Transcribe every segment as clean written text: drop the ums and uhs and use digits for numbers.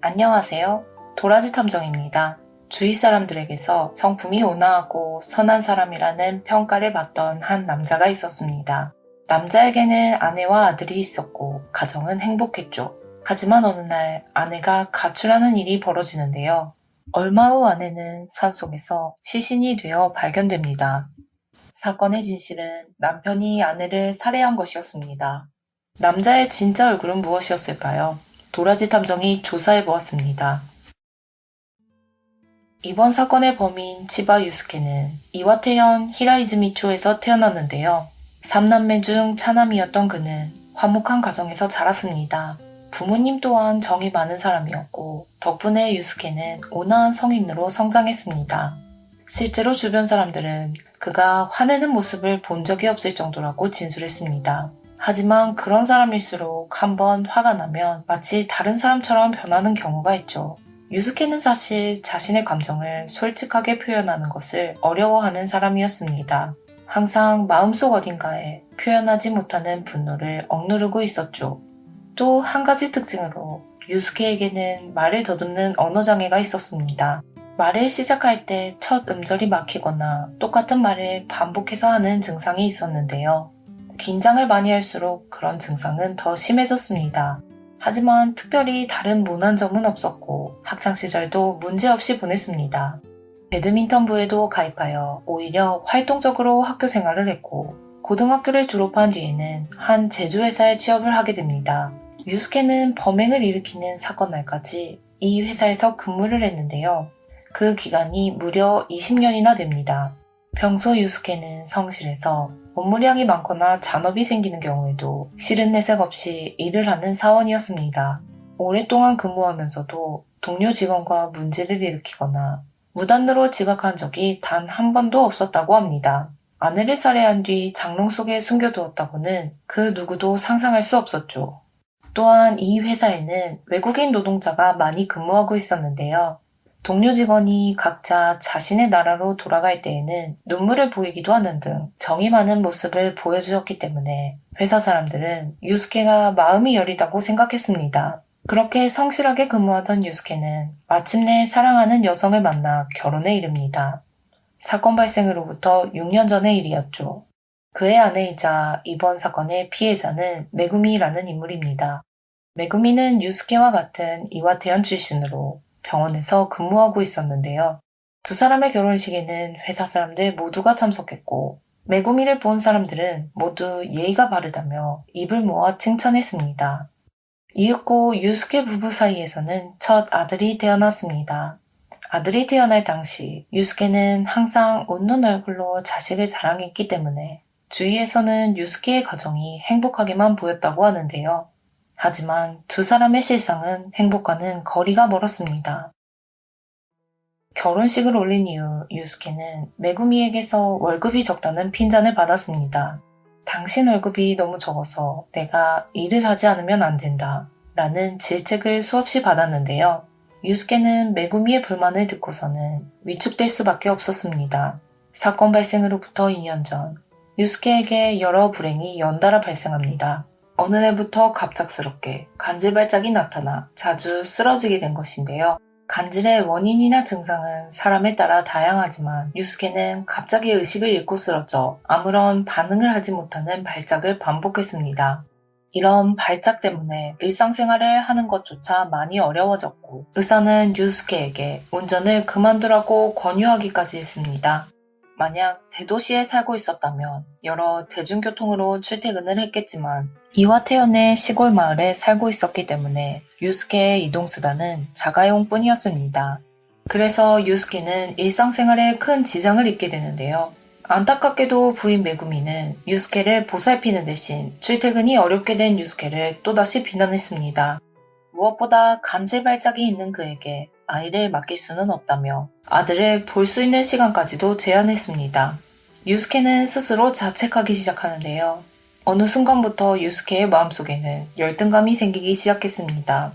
안녕하세요. 도라지 탐정입니다. 주위 사람들에게서 성품이 온화하고 선한 사람이라는 평가를 받던 한 남자가 있었습니다. 남자에게는 아내와 아들이 있었고 가정은 행복했죠. 하지만 어느 날 아내가 가출하는 일이 벌어지는데요. 얼마 후 아내는 산속에서 시신이 되어 발견됩니다. 사건의 진실은 남편이 아내를 살해한 것이었습니다. 남자의 진짜 얼굴은 무엇이었을까요? 도라지 탐정이 조사해 보았습니다. 이번 사건의 범인 치바 유스케는 이와테현 히라이즈미초에서 태어났는데요. 3남매 중 차남이었던 그는 화목한 가정에서 자랐습니다. 부모님 또한 정이 많은 사람이었고 덕분에 유스케는 온화한 성인으로 성장했습니다. 실제로 주변 사람들은 그가 화내는 모습을 본 적이 없을 정도라고 진술했습니다. 하지만 그런 사람일수록 한번 화가 나면 마치 다른 사람처럼 변하는 경우가 있죠. 유스케는 사실 자신의 감정을 솔직하게 표현하는 것을 어려워하는 사람이었습니다. 항상 마음속 어딘가에 표현하지 못하는 분노를 억누르고 있었죠. 또 한 가지 특징으로 유스케에게는 말을 더듬는 언어장애가 있었습니다. 말을 시작할 때 첫 음절이 막히거나 똑같은 말을 반복해서 하는 증상이 있었는데요. 긴장을 많이 할수록 그런 증상은 더 심해졌습니다. 하지만 특별히 다른 모난 점은 없었고 학창시절도 문제없이 보냈습니다. 배드민턴부에도 가입하여 오히려 활동적으로 학교 생활을 했고 고등학교를 졸업한 뒤에는 한 제조회사에 취업을 하게 됩니다. 유스케는 범행을 일으키는 사건 날까지 이 회사에서 근무를 했는데요. 그 기간이 무려 20년이나 됩니다. 평소 유스케는 성실해서 업무량이 많거나 잔업이 생기는 경우에도 싫은 내색 없이 일을 하는 사원이었습니다. 오랫동안 근무하면서도 동료 직원과 문제를 일으키거나 무단으로 지각한 적이 단 한 번도 없었다고 합니다. 아내를 살해한 뒤 장롱 속에 숨겨두었다고는 그 누구도 상상할 수 없었죠. 또한 이 회사에는 외국인 노동자가 많이 근무하고 있었는데요. 동료 직원이 각자 자신의 나라로 돌아갈 때에는 눈물을 보이기도 하는 등 정이 많은 모습을 보여주었기 때문에 회사 사람들은 유스케가 마음이 여리다고 생각했습니다. 그렇게 성실하게 근무하던 유스케는 마침내 사랑하는 여성을 만나 결혼에 이릅니다. 사건 발생으로부터 6년 전의 일이었죠. 그의 아내이자 이번 사건의 피해자는 메구미라는 인물입니다. 메구미는 유스케와 같은 이와테현 출신으로 병원에서 근무하고 있었는데요. 두 사람의 결혼식에는 회사 사람들 모두가 참석했고 메구미를 본 사람들은 모두 예의가 바르다며 입을 모아 칭찬했습니다. 이윽고 유스케 부부 사이에서는 첫 아들이 태어났습니다. 아들이 태어날 당시 유스케는 항상 웃는 얼굴로 자식을 자랑했기 때문에 주위에서는 유스케의 가정이 행복하게만 보였다고 하는데요. 하지만 두 사람의 실상은 행복과는 거리가 멀었습니다. 결혼식을 올린 이후 유스케는 메구미에게서 월급이 적다는 핀잔을 받았습니다. 당신 월급이 너무 적어서 내가 일을 하지 않으면 안 된다 라는 질책을 수없이 받았는데요. 유스케는 메구미의 불만을 듣고서는 위축될 수밖에 없었습니다. 사건 발생으로부터 2년 전 유스케에게 여러 불행이 연달아 발생합니다. 어느 날부터 갑작스럽게 간질 발작이 나타나 자주 쓰러지게 된 것인데요. 간질의 원인이나 증상은 사람에 따라 다양하지만 유스케는 갑자기 의식을 잃고 쓰러져 아무런 반응을 하지 못하는 발작을 반복했습니다. 이런 발작 때문에 일상생활을 하는 것조차 많이 어려워졌고 의사는 유스케에게 운전을 그만두라고 권유하기까지 했습니다. 만약 대도시에 살고 있었다면 여러 대중교통으로 출퇴근을 했겠지만 이와테현의 시골 마을에 살고 있었기 때문에 유스케의 이동수단은 자가용 뿐이었습니다. 그래서 유스케는 일상생활에 큰 지장을 입게 되는데요. 안타깝게도 부인 메구미는 유스케를 보살피는 대신 출퇴근이 어렵게 된 유스케를 또다시 비난했습니다. 무엇보다 간질 발작이 있는 그에게 아이를 맡길 수는 없다며 아들을 볼 수 있는 시간까지도 제한했습니다. 유스케는 스스로 자책하기 시작하는데요. 어느 순간부터 유스케의 마음속에는 열등감이 생기기 시작했습니다.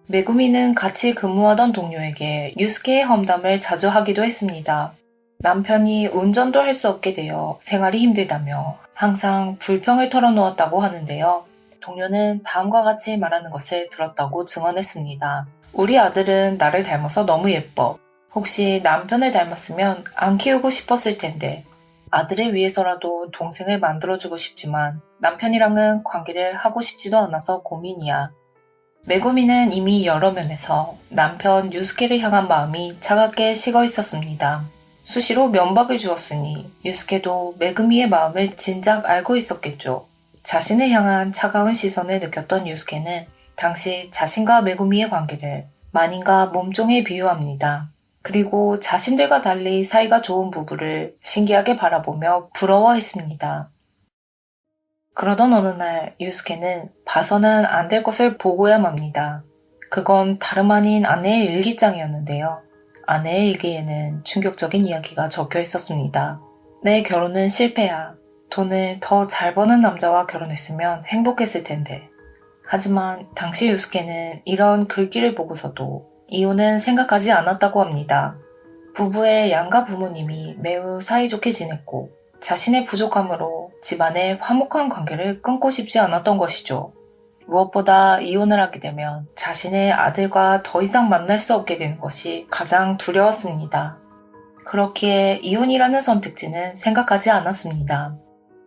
메구미는 같이 근무하던 동료에게 유스케의 험담을 자주 하기도 했습니다. 남편이 운전도 할 수 없게 되어 생활이 힘들다며 항상 불평을 털어놓았다고 하는데요. 동료는 다음과 같이 말하는 것을 들었다고 증언했습니다. 우리 아들은 나를 닮아서 너무 예뻐. 혹시 남편을 닮았으면 안 키우고 싶었을 텐데. 아들을 위해서라도 동생을 만들어주고 싶지만 남편이랑은 관계를 하고 싶지도 않아서 고민이야. 메구미는 이미 여러 면에서 남편 유스케를 향한 마음이 차갑게 식어 있었습니다. 수시로 면박을 주었으니 유스케도 메구미의 마음을 진작 알고 있었겠죠. 자신을 향한 차가운 시선을 느꼈던 유스케는 당시 자신과 메구미의 관계를 마님과 몸종에 비유합니다. 그리고 자신들과 달리 사이가 좋은 부부를 신기하게 바라보며 부러워했습니다. 그러던 어느 날 유스케는 봐서는 안 될 것을 보고야 맙니다. 그건 다름 아닌 아내의 일기장이었는데요. 아내의 일기에는 충격적인 이야기가 적혀 있었습니다. 내 결혼은 실패야. 돈을 더 잘 버는 남자와 결혼했으면 행복했을 텐데. 하지만 당시 유스케는 이런 글귀를 보고서도 이혼은 생각하지 않았다고 합니다. 부부의 양가 부모님이 매우 사이좋게 지냈고 자신의 부족함으로 집안의 화목한 관계를 끊고 싶지 않았던 것이죠. 무엇보다 이혼을 하게 되면 자신의 아들과 더 이상 만날 수 없게 되는 것이 가장 두려웠습니다. 그렇기에 이혼이라는 선택지는 생각하지 않았습니다.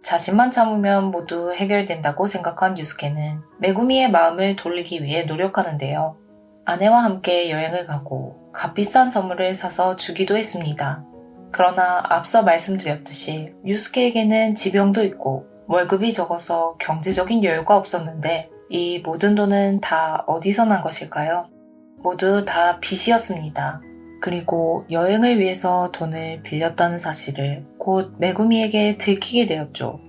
자신만 참으면 모두 해결된다고 생각한 유스케는 메구미의 마음을 돌리기 위해 노력하는데요. 아내와 함께 여행을 가고 값비싼 선물을 사서 주기도 했습니다. 그러나 앞서 말씀드렸듯이 유스케에게는 지병도 있고 월급이 적어서 경제적인 여유가 없었는데 이 모든 돈은 다 어디서 난 것일까요? 모두 다 빚이었습니다. 그리고 여행을 위해서 돈을 빌렸다는 사실을 곧 메구미에게 들키게 되었죠.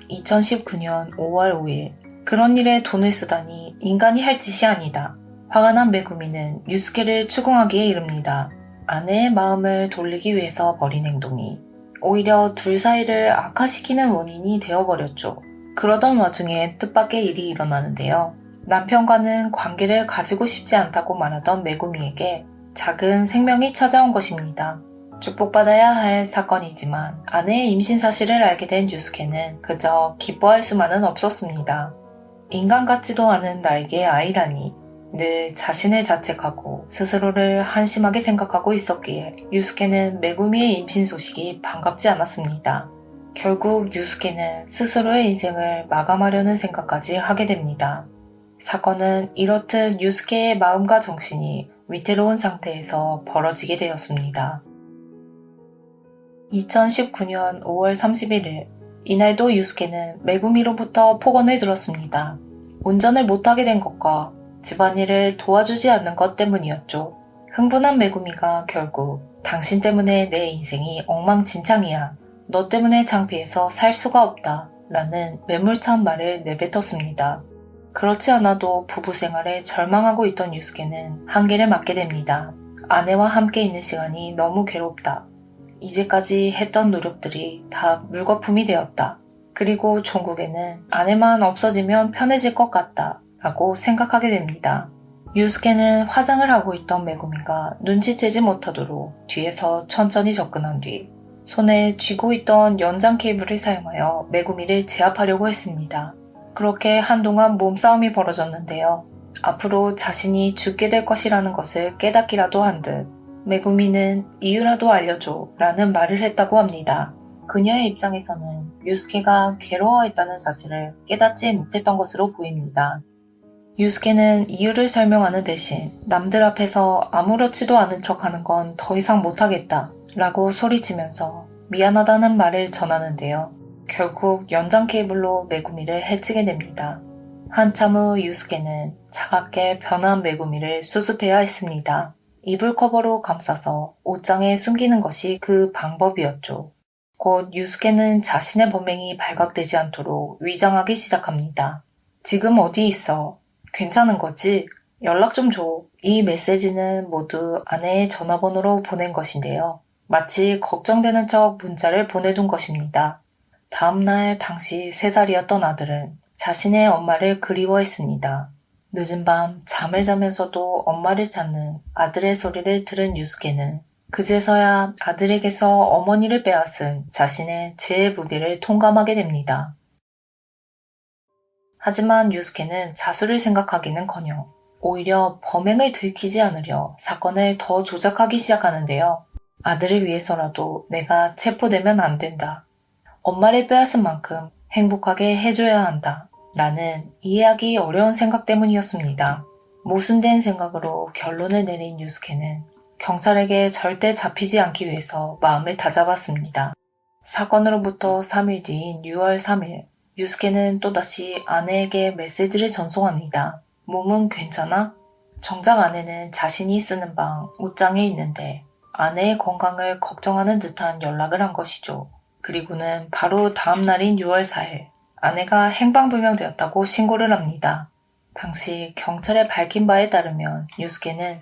2019년 5월 5일 그런 일에 돈을 쓰다니 인간이 할 짓이 아니다. 화가 난 메구미는 유스케를 추궁하기에 이릅니다. 아내의 마음을 돌리기 위해서 벌인 행동이 오히려 둘 사이를 악화시키는 원인이 되어버렸죠. 그러던 와중에 뜻밖의 일이 일어나는데요. 남편과는 관계를 가지고 싶지 않다고 말하던 메구미에게 작은 생명이 찾아온 것입니다. 축복받아야 할 사건이지만 아내의 임신 사실을 알게 된 유스케는 그저 기뻐할 수만은 없었습니다. 인간 같지도 않은 나에게 아이라니. 늘 자신을 자책하고 스스로를 한심하게 생각하고 있었기에 유스케는 메구미의 임신 소식이 반갑지 않았습니다. 결국 유스케는 스스로의 인생을 마감하려는 생각까지 하게 됩니다. 사건은 이렇듯 유스케의 마음과 정신이 위태로운 상태에서 벌어지게 되었습니다. 2019년 5월 31일 이날도 유스케는 메구미로부터 폭언을 들었습니다. 운전을 못하게 된 것과 집안일을 도와주지 않는 것 때문이었죠. 흥분한 메구미가 결국 당신 때문에 내 인생이 엉망진창이야. 너 때문에 창피해서 살 수가 없다. 라는 매몰찬 말을 내뱉었습니다. 그렇지 않아도 부부 생활에 절망하고 있던 유스케는 한계를 맞게 됩니다. 아내와 함께 있는 시간이 너무 괴롭다. 이제까지 했던 노력들이 다 물거품이 되었다. 그리고 종국에는 아내만 없어지면 편해질 것 같다. 라고 생각하게 됩니다. 유스케는 화장을 하고 있던 메구미가 눈치채지 못하도록 뒤에서 천천히 접근한 뒤 손에 쥐고 있던 연장 케이블을 사용하여 메구미를 제압하려고 했습니다. 그렇게 한동안 몸싸움이 벌어졌는데요. 앞으로 자신이 죽게 될 것이라는 것을 깨닫기라도 한 듯 메구미는 이유라도 알려줘 라는 말을 했다고 합니다. 그녀의 입장에서는 유스케가 괴로워했다는 사실을 깨닫지 못했던 것으로 보입니다. 유스케는 이유를 설명하는 대신 남들 앞에서 아무렇지도 않은 척하는 건 더 이상 못하겠다 라고 소리치면서 미안하다는 말을 전하는데요. 결국 연장 케이블로 메구미를 해치게 됩니다. 한참 후 유스케는 차갑게 변한 메구미를 수습해야 했습니다. 이불 커버로 감싸서 옷장에 숨기는 것이 그 방법이었죠. 곧 유스케는 자신의 범행이 발각되지 않도록 위장하기 시작합니다. 지금 어디 있어? 괜찮은 거지? 연락 좀 줘. 이 메시지는 모두 아내의 전화번호로 보낸 것인데요. 마치 걱정되는 척 문자를 보내둔 것입니다. 다음날 당시 3살이었던 아들은 자신의 엄마를 그리워했습니다. 늦은 밤 잠을 자면서도 엄마를 찾는 아들의 소리를 들은 유스케는 그제서야 아들에게서 어머니를 빼앗은 자신의 죄의 무게를 통감하게 됩니다. 하지만 유스케는 자수를 생각하기는커녕 오히려 범행을 들키지 않으려 사건을 더 조작하기 시작하는데요. 아들을 위해서라도 내가 체포되면 안 된다. 엄마를 빼앗은 만큼 행복하게 해줘야 한다. 라는 이해하기 어려운 생각 때문이었습니다. 모순된 생각으로 결론을 내린 유스케는 경찰에게 절대 잡히지 않기 위해서 마음을 다잡았습니다. 사건으로부터 3일 뒤인 6월 3일, 유스케는 또다시 아내에게 메시지를 전송합니다. 몸은 괜찮아? 정작 아내는 자신이 쓰는 방 옷장에 있는데 아내의 건강을 걱정하는 듯한 연락을 한 것이죠. 그리고는 바로 다음 날인 6월 4일, 아내가 행방불명되었다고 신고를 합니다. 당시 경찰에 밝힌 바에 따르면 유스케는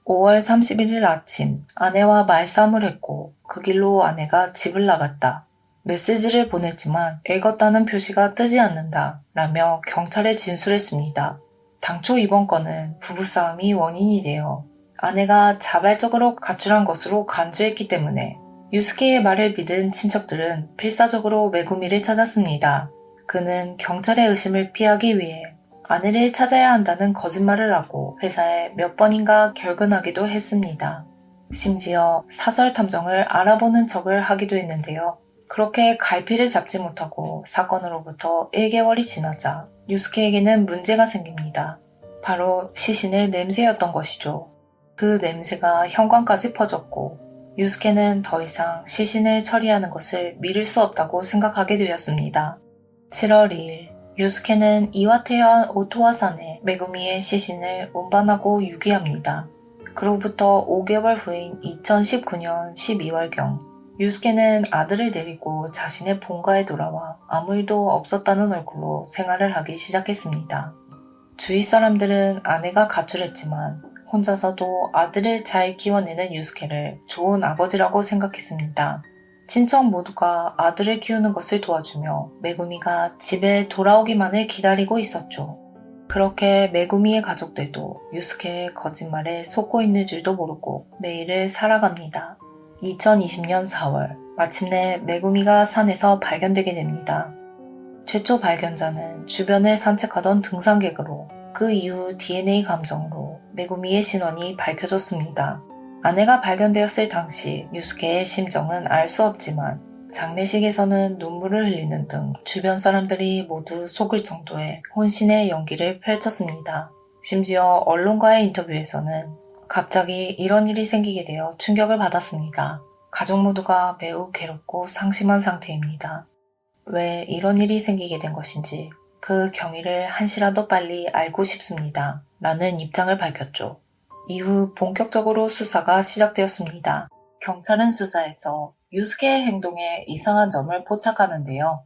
5월 31일 아침 아내와 말싸움을 했고 그 길로 아내가 집을 나갔다. 메시지를 보냈지만 읽었다는 표시가 뜨지 않는다 라며 경찰에 진술했습니다. 당초 이번 건은 부부싸움이 원인이 되어 아내가 자발적으로 가출한 것으로 간주했기 때문에 유스케의 말을 믿은 친척들은 필사적으로 메구미를 찾았습니다. 그는 경찰의 의심을 피하기 위해 아내를 찾아야 한다는 거짓말을 하고 회사에 몇 번인가 결근하기도 했습니다. 심지어 사설 탐정을 알아보는 척을 하기도 했는데요. 그렇게 갈피를 잡지 못하고 사건으로부터 1개월이 지나자 유스케에게는 문제가 생깁니다. 바로 시신의 냄새였던 것이죠. 그 냄새가 현관까지 퍼졌고 유스케는 더 이상 시신을 처리하는 것을 미룰 수 없다고 생각하게 되었습니다. 7월 2일, 유스케는 이와테현 오토와산에 메구미의 시신을 운반하고 유기합니다. 그로부터 5개월 후인 2019년 12월경, 유스케는 아들을 데리고 자신의 본가에 돌아와 아무 일도 없었다는 얼굴로 생활을 하기 시작했습니다. 주위 사람들은 아내가 가출했지만 혼자서도 아들을 잘 키워내는 유스케를 좋은 아버지라고 생각했습니다. 친척 모두가 아들을 키우는 것을 도와주며 메구미가 집에 돌아오기만을 기다리고 있었죠. 그렇게 메구미의 가족들도 유스케의 거짓말에 속고 있는 줄도 모르고 매일을 살아갑니다. 2020년 4월, 마침내 메구미가 산에서 발견되게 됩니다. 최초 발견자는 주변을 산책하던 등산객으로 그 이후 DNA 감정으로 메구미의 신원이 밝혀졌습니다. 아내가 발견되었을 당시 유스케의 심정은 알 수 없지만 장례식에서는 눈물을 흘리는 등 주변 사람들이 모두 속을 정도의 혼신의 연기를 펼쳤습니다. 심지어 언론과의 인터뷰에서는 갑자기 이런 일이 생기게 되어 충격을 받았습니다. 가족 모두가 매우 괴롭고 상심한 상태입니다. 왜 이런 일이 생기게 된 것인지 그 경위를 한시라도 빨리 알고 싶습니다. 라는 입장을 밝혔죠. 이후 본격적으로 수사가 시작되었습니다. 경찰은 수사에서 유스케의 행동에 이상한 점을 포착하는데요.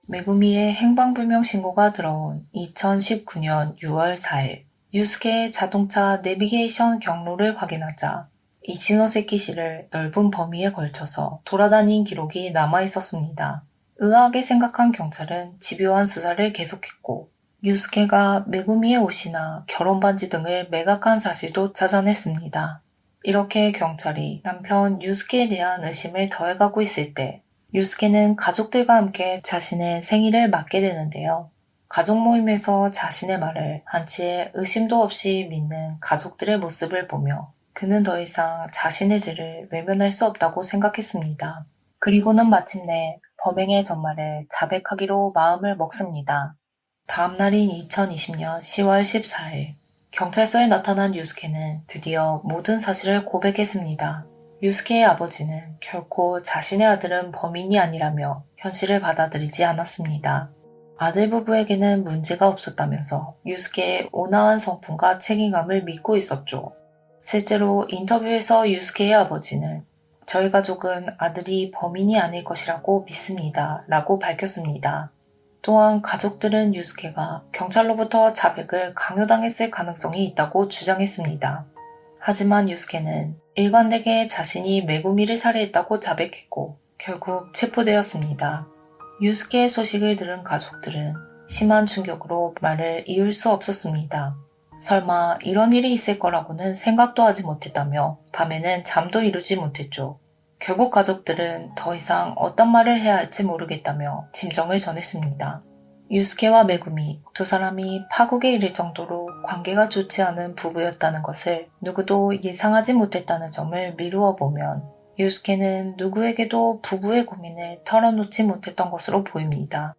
메구미의 행방불명 신고가 들어온 2019년 6월 4일, 유스케의 자동차 내비게이션 경로를 확인하자 이치노세키 시를 넓은 범위에 걸쳐서 돌아다닌 기록이 남아 있었습니다. 의아하게 생각한 경찰은 집요한 수사를 계속했고 유스케가 메구미의 옷이나 결혼반지 등을 매각한 사실도 찾아냈습니다. 이렇게 경찰이 남편 유스케에 대한 의심을 더해가고 있을 때 유스케는 가족들과 함께 자신의 생일을 맞게 되는데요. 가족 모임에서 자신의 말을 한치의 의심도 없이 믿는 가족들의 모습을 보며 그는 더 이상 자신의 죄를 외면할 수 없다고 생각했습니다. 그리고는 마침내 범행의 전말을 자백하기로 마음을 먹습니다. 다음 날인 2020년 10월 14일, 경찰서에 나타난 유스케는 드디어 모든 사실을 고백했습니다. 유스케의 아버지는 결코 자신의 아들은 범인이 아니라며 현실을 받아들이지 않았습니다. 아들 부부에게는 문제가 없었다면서 유스케의 온화한 성품과 책임감을 믿고 있었죠. 실제로 인터뷰에서 유스케의 아버지는 저희 가족은 아들이 범인이 아닐 것이라고 믿습니다. 라고 밝혔습니다. 또한 가족들은 유스케가 경찰로부터 자백을 강요당했을 가능성이 있다고 주장했습니다. 하지만 유스케는 일관되게 자신이 메구미를 살해했다고 자백했고 결국 체포되었습니다. 유스케의 소식을 들은 가족들은 심한 충격으로 말을 이을 수 없었습니다. 설마 이런 일이 있을 거라고는 생각도 하지 못했다며 밤에는 잠도 이루지 못했죠. 결국 가족들은 더 이상 어떤 말을 해야 할지 모르겠다며 짐정을 전했습니다. 유스케와 메구미 두 사람이 파국에 이를 정도로 관계가 좋지 않은 부부였다는 것을 누구도 예상하지 못했다는 점을 미루어 보면 유스케는 누구에게도 부부의 고민을 털어놓지 못했던 것으로 보입니다.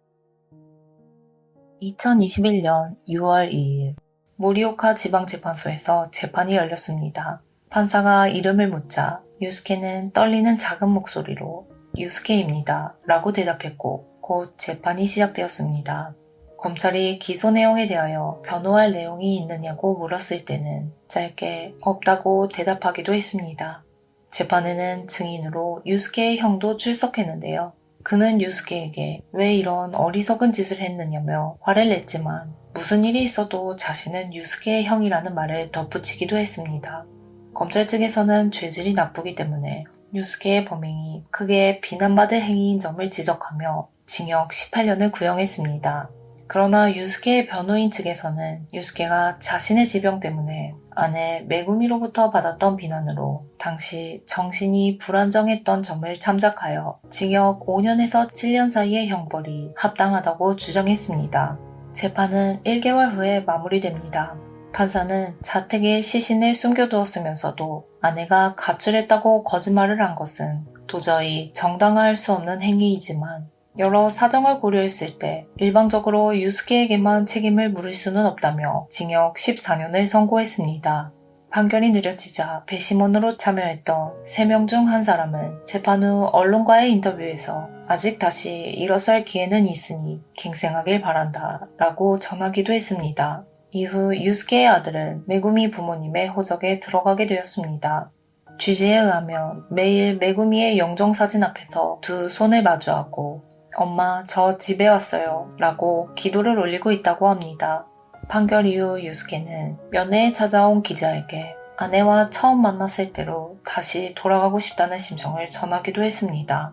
2021년 6월 2일 모리오카 지방재판소에서 재판이 열렸습니다. 판사가 이름을 묻자 유스케는 떨리는 작은 목소리로 유스케입니다 라고 대답했고 곧 재판이 시작되었습니다. 검찰이 기소 내용에 대하여 변호할 내용이 있느냐고 물었을 때는 짧게 없다고 대답하기도 했습니다. 재판에는 증인으로 유스케의 형도 출석했는데요. 그는 유스케에게 왜 이런 어리석은 짓을 했느냐며 화를 냈지만 무슨 일이 있어도 자신은 유스케의 형이라는 말을 덧붙이기도 했습니다. 검찰 측에서는 죄질이 나쁘기 때문에 유스케의 범행이 크게 비난받을 행위인 점을 지적하며 징역 18년을 구형했습니다. 그러나 유스케의 변호인 측에서는 유스케가 자신의 지병 때문에 아내 메구미로부터 받았던 비난으로 당시 정신이 불안정했던 점을 참작하여 징역 5년에서 7년 사이의 형벌이 합당하다고 주장했습니다. 재판은 1개월 후에 마무리됩니다. 판사는 자택에 시신을 숨겨두었으면서도 아내가 가출했다고 거짓말을 한 것은 도저히 정당화할 수 없는 행위이지만 여러 사정을 고려했을 때 일방적으로 유스케에게만 책임을 물을 수는 없다며 징역 14년을 선고했습니다. 판결이 내려지자 배심원으로 참여했던 3명 중 한 사람은 재판 후 언론과의 인터뷰에서 아직 다시 일어설 기회는 있으니 갱생하길 바란다 라고 전하기도 했습니다. 이후 유스케의 아들은 메구미 부모님의 호적에 들어가게 되었습니다. 취재에 의하면 매일 메구미의 영정사진 앞에서 두 손을 마주하고 엄마, 저 집에 왔어요 라고 기도를 올리고 있다고 합니다. 판결 이후 유스케는 면회에 찾아온 기자에게 아내와 처음 만났을 때로 다시 돌아가고 싶다는 심정을 전하기도 했습니다.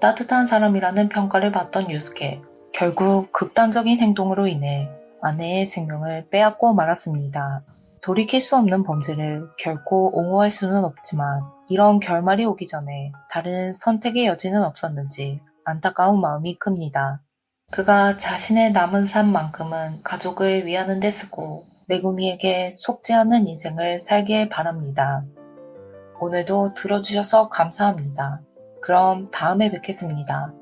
따뜻한 사람이라는 평가를 받던 유스케. 결국 극단적인 행동으로 인해 아내의 생명을 빼앗고 말았습니다. 돌이킬 수 없는 범죄를 결코 옹호할 수는 없지만 이런 결말이 오기 전에 다른 선택의 여지는 없었는지 안타까운 마음이 큽니다. 그가 자신의 남은 삶만큼은 가족을 위하는 데 쓰고 메구미에게 속지 않는 인생을 살길 바랍니다. 오늘도 들어주셔서 감사합니다. 그럼 다음에 뵙겠습니다.